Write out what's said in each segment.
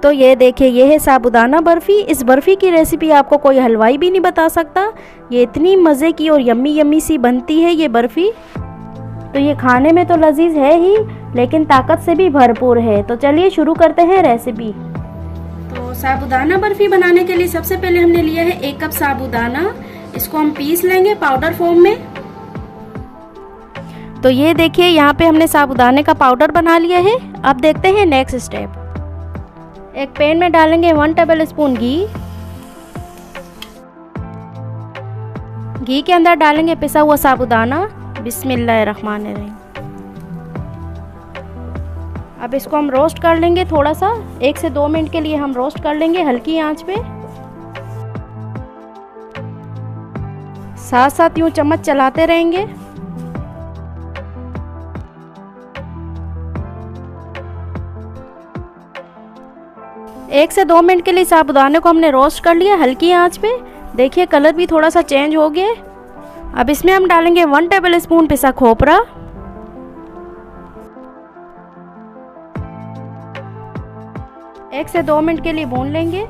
तो ये देखिए, ये है साबूदाना बर्फ़ी। इस बर्फ़ी की रेसिपी आपको कोई हलवाई भी नहीं बता सकता। ये इतनी मज़े की और यम्मी यम्मी सी बनती है ये बर्फ़ी। तो ये खाने में तो लजीज है ही, लेकिन ताकत से भी भरपूर है। तो चलिए शुरू करते हैं रेसिपी। तो साबूदाना बर्फ़ी बनाने के लिए सबसे पहले हमने लिया है 1 कप साबूदाना। इसको हम पीस लेंगे पाउडर फॉर्म में। तो ये देखिए, यहाँ पे हमने साबूदाने का पाउडर बना लिया है। अब देखते हैं नेक्स्ट स्टेप। एक पैन में डालेंगे 1 टेबल स्पून घी। घी के अंदर डालेंगे पिसा हुआ साबूदाना। बिस्मिल्लाहिर्रहमानिर्रहीम। अब इसको हम रोस्ट कर लेंगे थोड़ा सा, 1 से 2 मिनट के लिए हम रोस्ट कर लेंगे हल्की आंच पे। साथ साथ यूं चम्मच चलाते रहेंगे। एक से 2 मिनट के लिए साबूदाने को हमने रोस्ट कर लिया हल्की आंच पे। देखिए कलर भी थोड़ा सा चेंज हो गया। अब इसमें हम डालेंगे 1 टेबल स्पून पिसा खोपरा। एक से 2 मिनट के लिए भून लेंगे।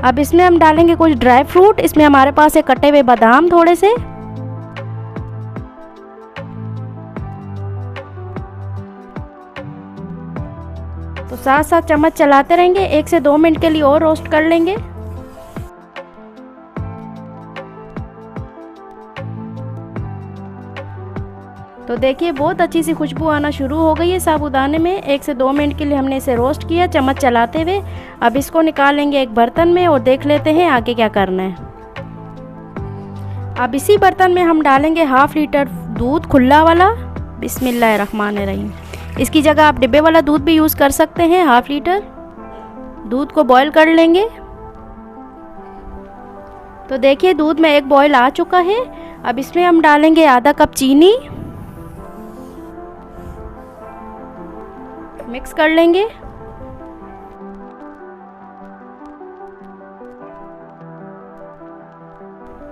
अब इसमें हम डालेंगे कुछ ड्राई फ्रूट। इसमें हमारे पास है कटे हुए बादाम थोड़े से। तो साथ साथ चम्मच चलाते रहेंगे। 1 से 2 मिनट के लिए और रोस्ट कर लेंगे। तो देखिए बहुत अच्छी सी खुशबू आना शुरू हो गई है साबूदाने में। 1 से 2 मिनट के लिए हमने इसे रोस्ट किया चम्मच चलाते हुए। अब इसको निकाल लेंगे एक बर्तन में और देख लेते हैं आगे क्या करना है। अब इसी बर्तन में हम डालेंगे 1/2 लीटर दूध खुला वाला। बिस्मिल्लाहिर्रहमानिर्रहीम। इसकी जगह आप डिब्बे वाला दूध भी यूज़ कर सकते हैं। 1/2 लीटर दूध को बॉईल कर लेंगे। तो देखिए दूध में एक बॉईल आ चुका है। अब इसमें हम डालेंगे आधा कप चीनी। मिक्स कर लेंगे।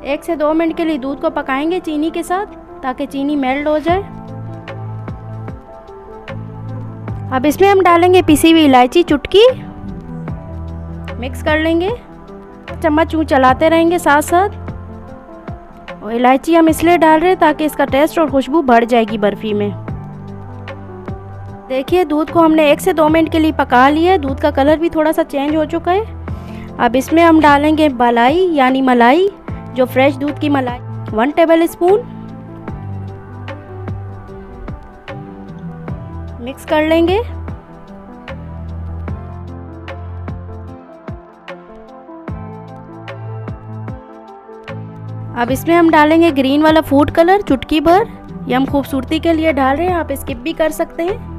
एक से 2 मिनट के लिए दूध को पकाएंगे चीनी के साथ, ताकि चीनी मेल्ट हो जाए। अब इसमें हम डालेंगे पिसी हुई इलायची चुटकी। मिक्स कर लेंगे। चम्मच यूं चलाते रहेंगे साथ साथ। और इलायची हम इसलिए डाल रहे हैं ताकि इसका टेस्ट और खुशबू बढ़ जाएगी बर्फ़ी में। देखिए दूध को हमने 1 से 2 मिनट के लिए पका लिया। दूध का कलर भी थोड़ा सा चेंज हो चुका है। अब इसमें हम डालेंगे मलाई यानी मलाई, जो फ्रेश दूध की मलाई 1 टेबल स्पून। मिक्स कर लेंगे। अब इसमें हम डालेंगे ग्रीन वाला फूड कलर चुटकी भर। ये हम खूबसूरती के लिए डाल रहे हैं, आप स्किप भी कर सकते हैं।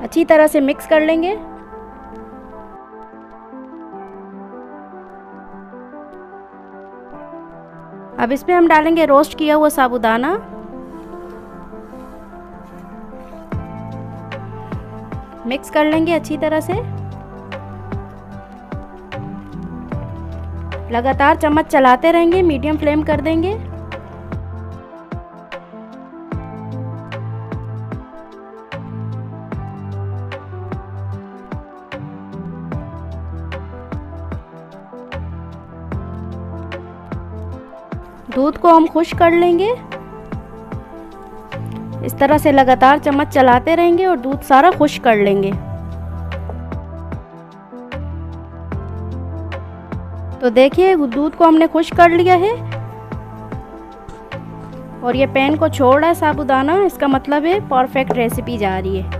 अच्छी तरह से मिक्स कर लेंगे। अब इसमें हम डालेंगे रोस्ट किया हुआ साबूदाना। मिक्स कर लेंगे अच्छी तरह से। लगातार चम्मच चलाते रहेंगे, मीडियम फ्लेम कर देंगे। दूध को हम खुश कर लेंगे। इस तरह से लगातार चम्मच चलाते रहेंगे और दूध सारा खुश कर लेंगे। तो देखिए दूध को हमने खुश कर लिया है और ये पैन को छोड़ रहा है साबूदाना। इसका मतलब है परफेक्ट रेसिपी जा रही है।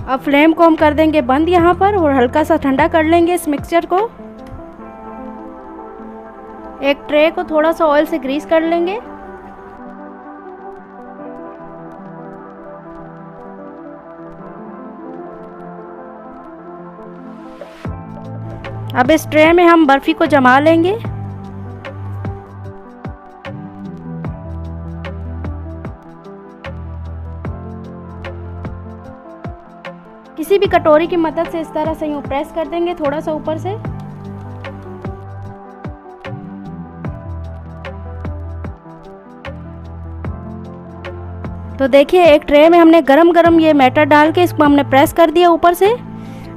अब फ्लेम को हम कर देंगे बंद यहाँ पर और हल्का सा ठंडा कर लेंगे इस मिक्सचर को। एक ट्रे को थोड़ा सा ऑयल से ग्रीस कर लेंगे। अब इस ट्रे में हम बर्फी को जमा लेंगे। किसी भी कटोरी की मदद से इस तरह से यूं प्रेस कर देंगे थोड़ा सा ऊपर से। तो देखिए एक ट्रे में हमने गरम गरम ये मैटर डाल के इसको हमने प्रेस कर दिया ऊपर से।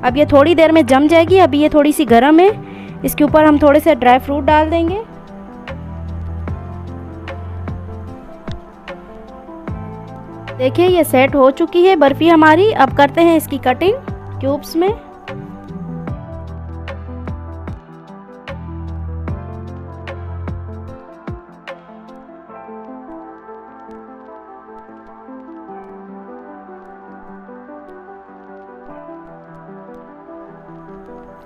अब ये थोड़ी देर में जम जाएगी। अभी ये थोड़ी सी गरम है। इसके ऊपर हम थोड़े से ड्राई फ्रूट डाल देंगे। देखिए ये सेट हो चुकी है बर्फ़ी हमारी। अब करते हैं इसकी कटिंग क्यूब्स में।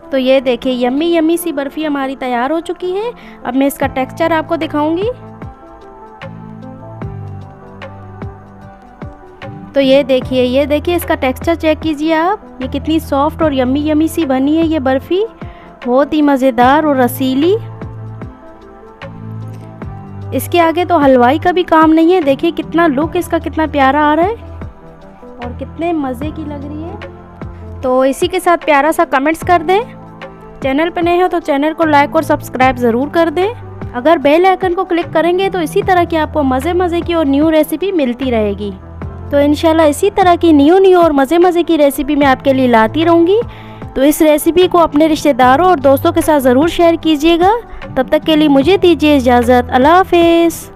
तो ये देखिए यम्मी यम्मी सी बर्फ़ी हमारी तैयार हो चुकी है। अब मैं इसका टेक्सचर आपको दिखाऊंगी। तो ये देखिए इसका टेक्सचर चेक कीजिए आप। ये कितनी सॉफ्ट और यम्मी यम्मी सी बनी है ये बर्फ़ी, बहुत ही मज़ेदार और रसीली। इसके आगे तो हलवाई का भी काम नहीं है। देखिए कितना लुक इसका कितना प्यारा आ रहा है और कितने मज़े की लग रही है। तो इसी के साथ प्यारा सा कमेंट्स कर दें। चैनल पर नए हो तो चैनल को लाइक और सब्सक्राइब ज़रूर कर दें। अगर बेल आइकन को क्लिक करेंगे तो इसी तरह की आपको मज़े की और न्यू रेसिपी मिलती रहेगी। तो इंशाल्लाह इसी तरह की न्यू और मज़े की रेसिपी मैं आपके लिए लाती रहूँगी। तो इस रेसिपी को अपने रिश्तेदारों और दोस्तों के साथ ज़रूर शेयर कीजिएगा। तब तक के लिए मुझे दीजिए इजाज़त। अल्लाह हाफ़िज़।